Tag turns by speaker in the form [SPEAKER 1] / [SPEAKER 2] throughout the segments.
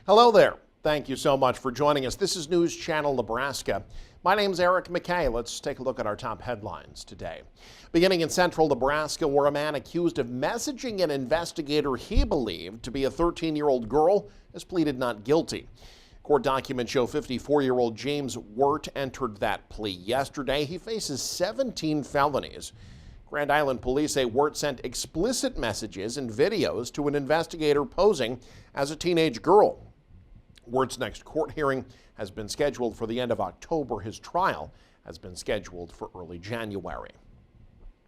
[SPEAKER 1] Hello there. Thank you so much for joining us. This is News Channel Nebraska. My name's Eric McKay. Let's take a look at our top headlines today. Beginning in central Nebraska, where a man accused of messaging an investigator he believed to be a 13-year-old girl has pleaded not guilty. Court documents show 54-year-old James Wirt entered that plea yesterday. He faces 17 felonies. Grand Island police say Wirt sent explicit messages and videos to an investigator posing as a teenage girl. Wirt's next court hearing has been scheduled for the end of October. His trial has been scheduled for early January.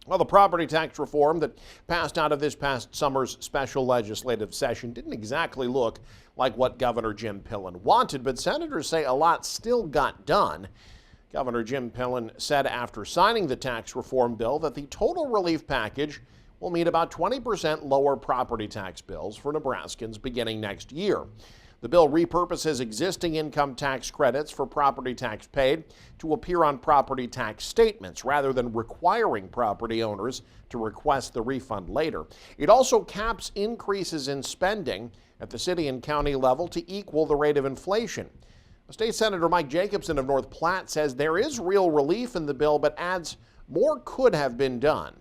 [SPEAKER 1] Well, the property tax reform that passed out of this past summer's special legislative session didn't exactly look like what Governor Jim Pillen wanted, but senators say a lot still got done. Governor Jim Pillen said after signing the tax reform bill that the total relief package will mean about 20% lower property tax bills for Nebraskans beginning next year. The bill repurposes existing income tax credits for property tax paid to appear on property tax statements rather than requiring property owners to request the refund later. It also caps increases in spending at the city and county level to equal the rate of inflation. State Senator Mike Jacobson of North Platte says there is real relief in the bill, but adds more could have been done.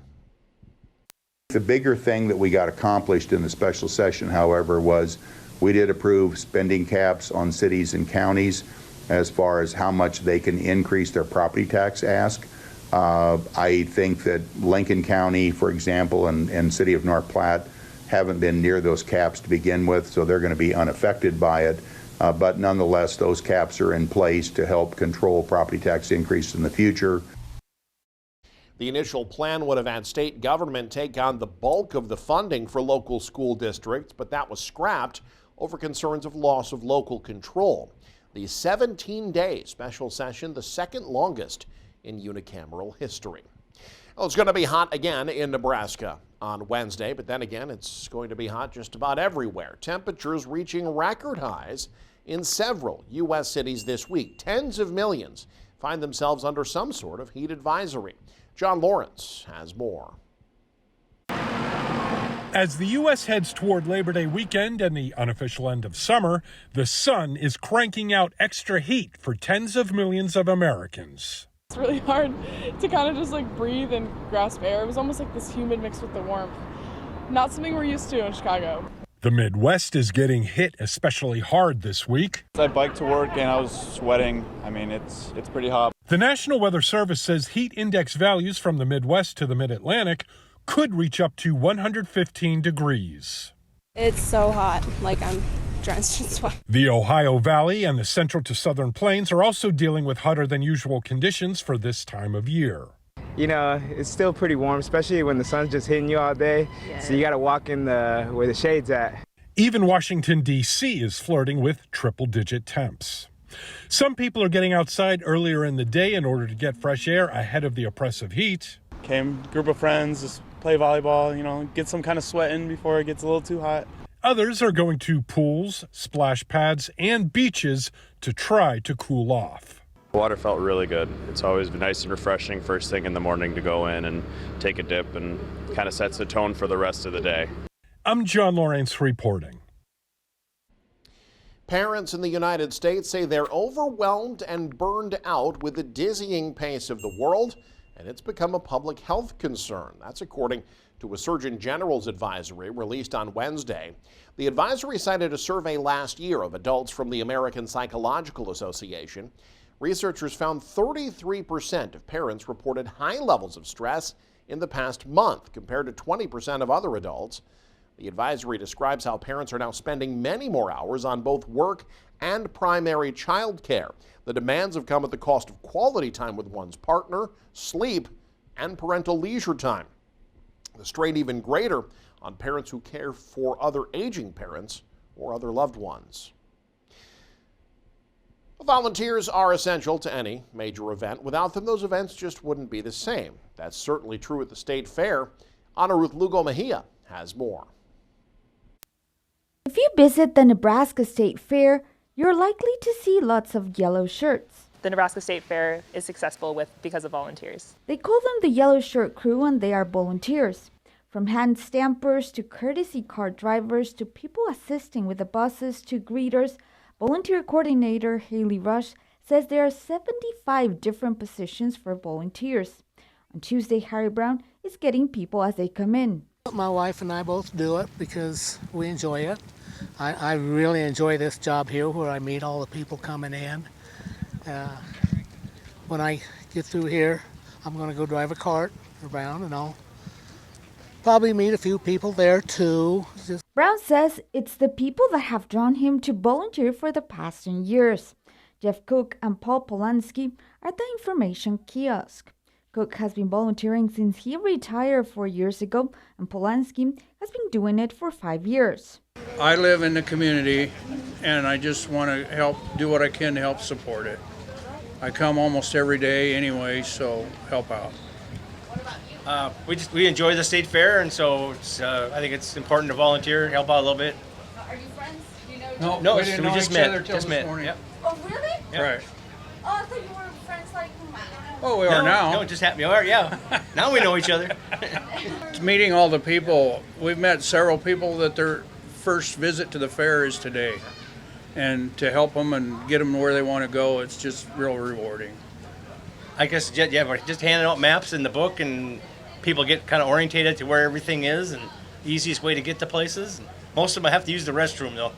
[SPEAKER 2] The bigger thing that we got accomplished in the special session, however, was we did approve spending caps on cities and counties as far as how much they can increase their property tax ask. I think that Lincoln County, for example, and City of North Platte haven't been near those caps to begin with, so they're going to be unaffected by it. But nonetheless, those caps are in place to help control property tax increase in the future.
[SPEAKER 1] The initial plan would have had state government take on the bulk of the funding for local school districts, but that was scrapped over concerns of loss of local control. The 17-day special session, the second longest in unicameral history. Well, it's going to be hot again in Nebraska on Wednesday, but then again, it's going to be hot just about everywhere. Temperatures reaching record highs in several U.S. cities this week. Tens of millions find themselves under some sort of heat advisory. John Lawrence has more.
[SPEAKER 3] As the U.S. heads toward Labor Day weekend and the unofficial end of summer, the sun is cranking out extra heat for tens of millions of Americans.
[SPEAKER 4] It's really hard to kind of just breathe and grasp air. It was almost like this humid mixed with the warmth. Not something we're used to in Chicago.
[SPEAKER 3] The Midwest is getting hit especially hard this week.
[SPEAKER 5] I biked to work and I was sweating. I mean, it's pretty hot.
[SPEAKER 3] The National Weather Service says heat index values from the Midwest to the Mid-Atlantic could reach up to 115 degrees.
[SPEAKER 6] It's so hot, I'm drenched in sweat.
[SPEAKER 3] The Ohio Valley and the central to southern plains are also dealing with hotter than usual conditions for this time of year.
[SPEAKER 7] You know, it's still pretty warm, especially when the sun's just hitting you all day. Yeah. So you got to walk in where the shade's at.
[SPEAKER 3] Even Washington, D.C. is flirting with triple-digit temps. Some people are getting outside earlier in the day in order to get fresh air ahead of the oppressive heat.
[SPEAKER 5] Group of friends, just play volleyball, get some kind of sweat in before it gets a little too hot.
[SPEAKER 3] Others are going to pools, splash pads, and beaches to try to cool off.
[SPEAKER 8] The water felt really good. It's always been nice and refreshing first thing in the morning to go in and take a dip, and kind of sets the tone for the rest of the day.
[SPEAKER 3] I'm John Lawrence reporting.
[SPEAKER 1] Parents in the United States say they're overwhelmed and burned out with the dizzying pace of the world, and it's become a public health concern. That's according to a Surgeon General's advisory released on Wednesday. The advisory cited a survey last year of adults from the American Psychological Association. Researchers found 33% of parents reported high levels of stress in the past month, compared to 20% of other adults. The advisory describes how parents are now spending many more hours on both work and primary child care. The demands have come at the cost of quality time with one's partner, sleep, and parental leisure time. The strain even greater on parents who care for other aging parents or other loved ones. Volunteers are essential to any major event. Without them, those events just wouldn't be the same. That's certainly true at the State Fair. Ana Ruth Lugo Mejia has more.
[SPEAKER 9] If you visit the Nebraska State Fair, you're likely to see lots of yellow shirts.
[SPEAKER 10] The Nebraska State Fair is successful because of volunteers.
[SPEAKER 9] They call them the Yellow Shirt Crew, and they are volunteers. From hand stampers to courtesy car drivers to people assisting with the buses to greeters, volunteer coordinator Haley Rush says there are 75 different positions for volunteers. On Tuesday, Harry Brown is getting people as they come in.
[SPEAKER 10] My wife and I both do it because we enjoy it. I really enjoy this job here where I meet all the people coming in. When I get through here, I'm going to go drive a cart around and I'll probably meet a few people there too.
[SPEAKER 9] Brown says it's the people that have drawn him to volunteer for the past 10 years. Jeff Cook and Paul Polanski are at the information kiosk. Cook has been volunteering since he retired 4 years ago, and Polanski has been doing it for 5 years.
[SPEAKER 11] I live in the community, and I just want to help do what I can to help support it. I come almost every day anyway, so help out.
[SPEAKER 12] We enjoy the state fair, and so I think it's important to volunteer, help out a little bit.
[SPEAKER 13] Are you friends? Do you know?
[SPEAKER 11] No, we didn't know each other till this morning.
[SPEAKER 12] Yep.
[SPEAKER 13] Oh, really?
[SPEAKER 12] Yep.
[SPEAKER 11] Right.
[SPEAKER 13] Oh, I thought you were friends like.
[SPEAKER 11] Oh, we are now.
[SPEAKER 12] No, it just happened. We are, yeah. Now we know each other.
[SPEAKER 11] Meeting all the people, we've met several people that their first visit to the fair is today. And to help them and get them where they want to go, it's just real rewarding.
[SPEAKER 12] I guess, yeah, we're just handing out maps in the book, and people get kind of orientated to where everything is and the easiest way to get to places. Most of them have to use the restroom, though.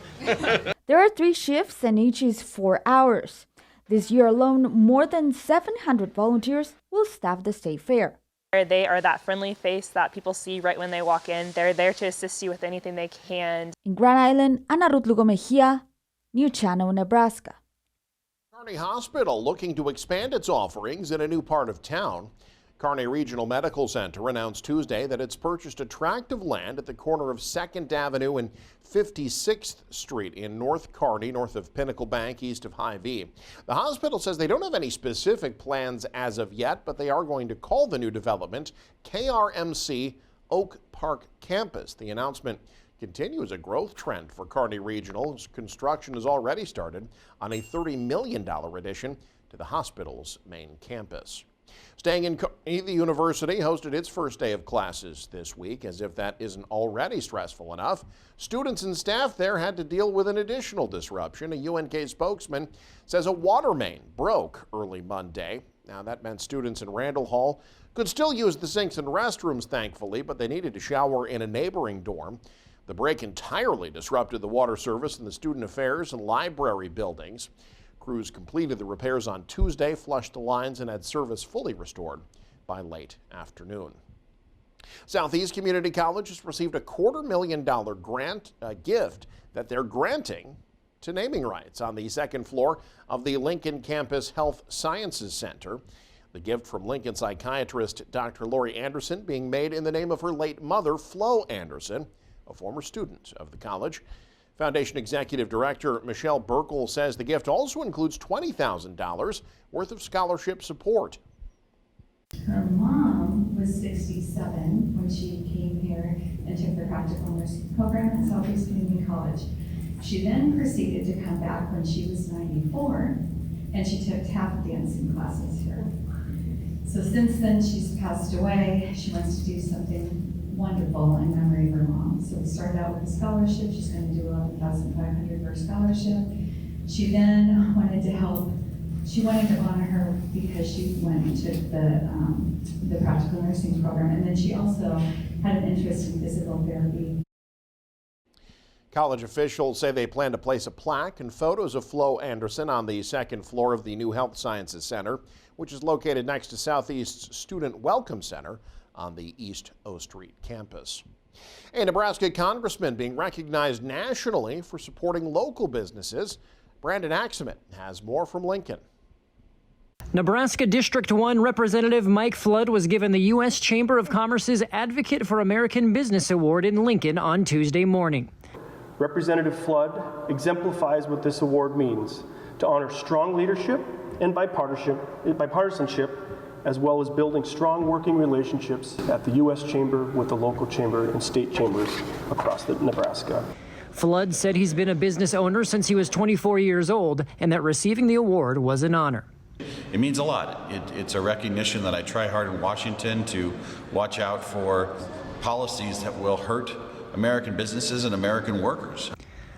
[SPEAKER 9] There are 3 shifts, and each is 4 hours. This year alone, more than 700 volunteers will staff the state fair.
[SPEAKER 14] They are that friendly face that people see right when they walk in. They're there to assist you with anything they can.
[SPEAKER 9] In Grand Island, Ana Ruth Lugo Mejia, New Channel, Nebraska.
[SPEAKER 1] Kearney Hospital looking to expand its offerings in a new part of town. Kearney Regional Medical Center announced Tuesday that it's purchased a tract of land at the corner of 2nd Avenue and 56th Street in North Kearney, north of Pinnacle Bank, east of Hy-Vee. The hospital says they don't have any specific plans as of yet, but they are going to call the new development KRMC Oak Park Campus. The announcement continues a growth trend for Kearney Regional. Construction has already started on a $30 million addition to the hospital's main campus. Staying in Kearney, the university hosted its first day of classes this week. As if that isn't already stressful enough, students and staff there had to deal with an additional disruption. A UNK spokesman says a water main broke early Monday. Now, that meant students in Randall Hall could still use the sinks and restrooms, thankfully, but they needed to shower in a neighboring dorm. The break entirely disrupted the water service in the student affairs and library buildings. Crews completed the repairs on Tuesday, flushed the lines, and had service fully restored by late afternoon. Southeast Community College has received a $250,000 gift that they're granting to naming rights on the 2nd floor of the Lincoln Campus Health Sciences Center. The gift from Lincoln psychiatrist Dr. Lori Anderson being made in the name of her late mother, Flo Anderson, a former student of the college. Foundation Executive Director Michelle Burkle says the gift also includes $20,000 worth of scholarship support.
[SPEAKER 15] Her mom was 67 when she came here and took the practical nursing program at Southeast Community College. She then proceeded to come back when she was 94, and she took tap dancing classes here. So since then, she's passed away. She wants to do something wonderful in memory of her mom. So we started out with a scholarship. She's going to do $11,500 for a scholarship. She then wanted to help. She wanted to honor her because she went and took the practical nursing program, and then she also had an interest in physical therapy.
[SPEAKER 1] College officials say they plan to place a plaque and photos of Flo Anderson on the 2nd floor of the new Health Sciences Center, which is located next to Southeast's Student Welcome Center on the East O Street campus. A Nebraska congressman being recognized nationally for supporting local businesses. Brandon Axeman has more from Lincoln.
[SPEAKER 16] Nebraska District 1 Representative Mike Flood was given the U.S. Chamber of Commerce's Advocate for American Business Award in Lincoln on Tuesday morning.
[SPEAKER 17] Representative Flood exemplifies what this award means: to honor strong leadership and bipartisanship, as well as building strong working relationships at the U.S. Chamber with the local chamber and state chambers across Nebraska.
[SPEAKER 16] Flood said he's been a business owner since he was 24 years old and that receiving the award was an honor.
[SPEAKER 18] It means a lot. It's a recognition that I try hard in Washington to watch out for policies that will hurt American businesses and American workers.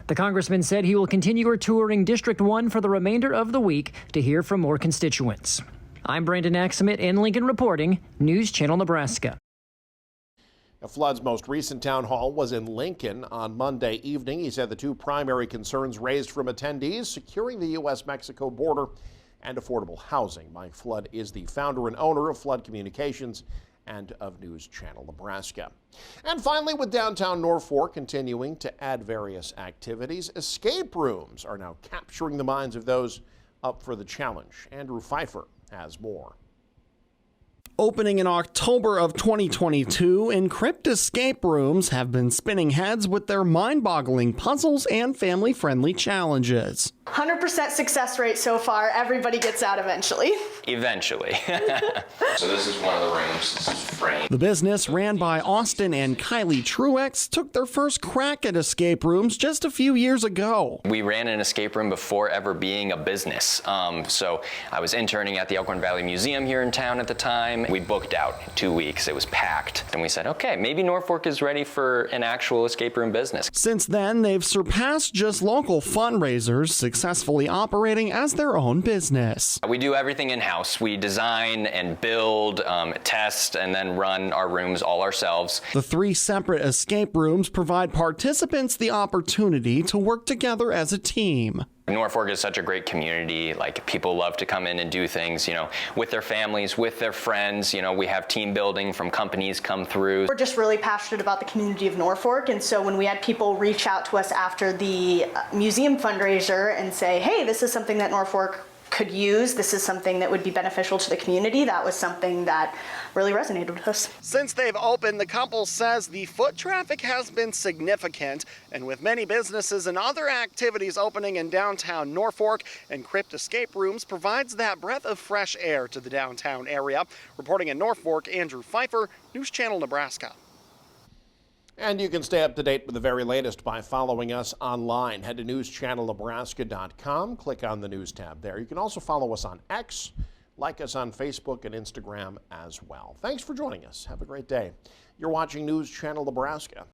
[SPEAKER 16] The congressman said he will continue touring District 1 for the remainder of the week to hear from more constituents. I'm Brandon Axelmit in Lincoln reporting, News Channel Nebraska.
[SPEAKER 1] Flood's most recent town hall was in Lincoln on Monday evening. He said the two primary concerns raised from attendees, securing the U.S.-Mexico border and affordable housing. Mike Flood is the founder and owner of Flood Communications and of News Channel Nebraska. And finally, with downtown Norfolk continuing to add various activities, escape rooms are now capturing the minds of those up for the challenge. Andrew Pfeiffer has more.
[SPEAKER 19] Opening in October of 2022, Encrypt escape rooms have been spinning heads with their mind-boggling puzzles and family-friendly challenges.
[SPEAKER 20] 100% success rate so far. Everybody gets out eventually.
[SPEAKER 21] Eventually. So this is one of the rooms. This is framed.
[SPEAKER 19] The business, ran by Austin and Kylie Truex, took their first crack at escape rooms just a few years ago.
[SPEAKER 21] We ran an escape room before ever being a business. So I was interning at the Elkhorn Valley Museum here in town at the time. We booked out 2 weeks. It was packed. And we said, okay, maybe Norfolk is ready for an actual escape room business.
[SPEAKER 19] Since then, they've surpassed just local fundraisers, successfully operating as their own business.
[SPEAKER 21] We do everything in-house. We design and build, test, and then run our rooms all ourselves.
[SPEAKER 19] The 3 separate escape rooms provide participants the opportunity to work together as a team.
[SPEAKER 21] Norfolk is such a great community. Like, people love to come in and do things, with their families, with their friends. We have team building from companies come through.
[SPEAKER 20] We're just really passionate about the community of Norfolk, and so when we had people reach out to us after the museum fundraiser and say, hey, this is something that Norfolk could use, this is something that would be beneficial to the community, that was something that really resonated with us.
[SPEAKER 19] Since they've opened, the couple says the foot traffic has been significant, and with many businesses and other activities opening in downtown Norfolk, Encrypt Escape Rooms provides that breath of fresh air to the downtown area. Reporting in Norfolk, Andrew Pfeiffer, News Channel Nebraska.
[SPEAKER 1] And you can stay up to date with the very latest by following us online. Head to newschannelnebraska.com, click on the News tab there. You can also follow us on X, like us on Facebook and Instagram as well. Thanks for joining us. Have a great day. You're watching News Channel Nebraska.